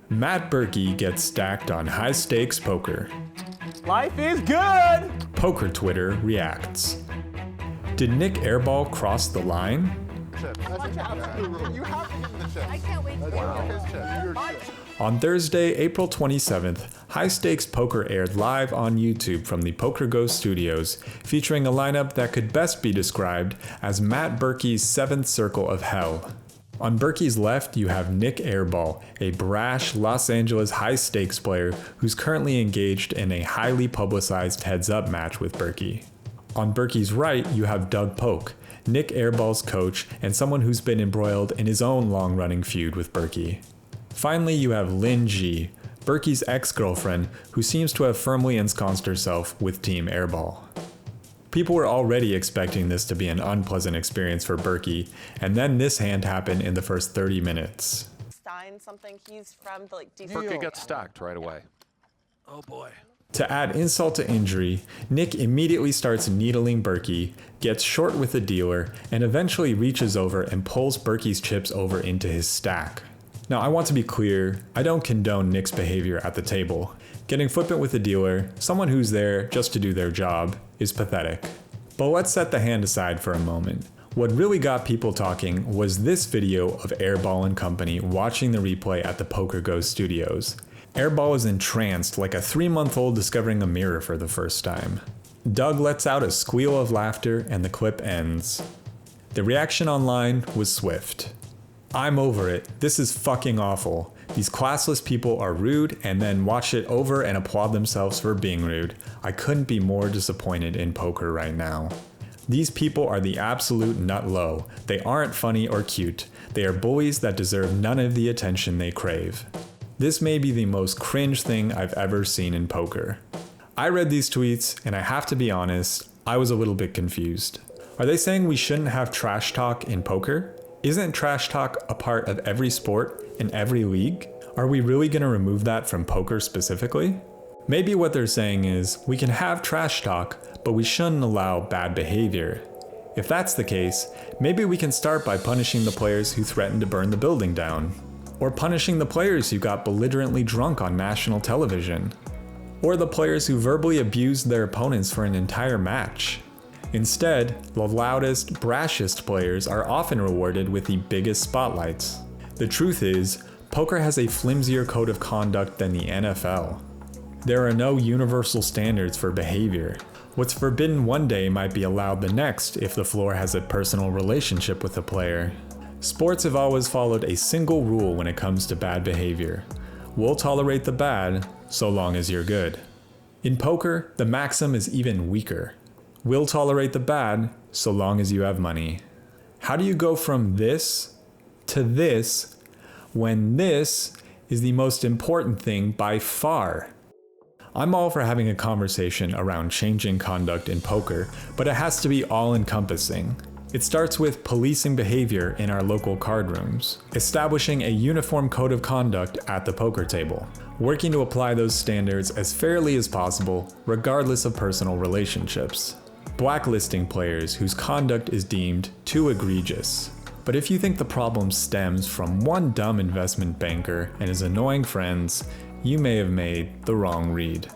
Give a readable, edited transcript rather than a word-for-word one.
Matt Berkey gets stacked on high-stakes poker. Life is good! Poker Twitter reacts. Did Nick Airball cross the line? I can't wait to On Thursday, April 27th, High Stakes Poker aired live on YouTube from the Poker Go studios, featuring a lineup that could best be described as Matt Berkey's seventh circle of hell. On Berkey's left, you have Nick Airball, a brash Los Angeles high-stakes player who's currently engaged in a highly publicized heads-up match with Berkey. On Berkey's right, you have Doug Polk, Nick Airball's coach and someone who's been embroiled in his own long-running feud with Berkey. Finally, you have Lynn G, Berkey's ex-girlfriend, who seems to have firmly ensconced herself with Team Airball. People were already expecting this to be an unpleasant experience for Berkey, and then this hand happened in the first 30 minutes. something. He's from the DC. Berkey got stacked right away. Oh boy. To add insult to injury, Nick immediately starts needling Berkey, gets short with the dealer, and eventually reaches over and pulls Berkey's chips over into his stack. Now, I want to be clear, I don't condone Nick's behavior at the table. Getting flippant with the dealer, someone who's there just to do their job, is pathetic. But let's set the hand aside for a moment. What really got people talking was this video of Airball and company watching the replay at the Poker Go studios. Airball is entranced like a 3-month-old discovering a mirror for the first time. Doug lets out a squeal of laughter and the clip ends. The reaction online was swift. I'm over it. This is fucking awful. These classless people are rude and then watch it over and applaud themselves for being rude. I couldn't be more disappointed in poker right now. These people are the absolute nut low. They aren't funny or cute. They are bullies that deserve none of the attention they crave. This may be the most cringe thing I've ever seen in poker. I read these tweets and I have to be honest, I was a little bit confused. Are they saying we shouldn't have trash talk in poker? Isn't trash talk a part of every sport in every league? Are we really going to remove that from poker specifically? Maybe what they're saying is we can have trash talk, but we shouldn't allow bad behavior. If that's the case, maybe we can start by punishing the players who threatened to burn the building down. Or punishing the players who got belligerently drunk on national television. Or the players who verbally abused their opponents for an entire match. Instead, the loudest, brashest players are often rewarded with the biggest spotlights. The truth is, poker has a flimsier code of conduct than the NFL. There are no universal standards for behavior. What's forbidden one day might be allowed the next if the floor has a personal relationship with the player. Sports have always followed a single rule when it comes to bad behavior. We'll tolerate the bad, so long as you're good. In poker, the maxim is even weaker. We'll tolerate the bad, so long as you have money. How do you go from this to this when this is the most important thing by far? I'm all for having a conversation around changing conduct in poker, but it has to be all-encompassing. It starts with policing behavior in our local card rooms, establishing a uniform code of conduct at the poker table, working to apply those standards as fairly as possible, regardless of personal relationships, blacklisting players whose conduct is deemed too egregious. But if you think the problem stems from one dumb investment banker and his annoying friends, you may have made the wrong read.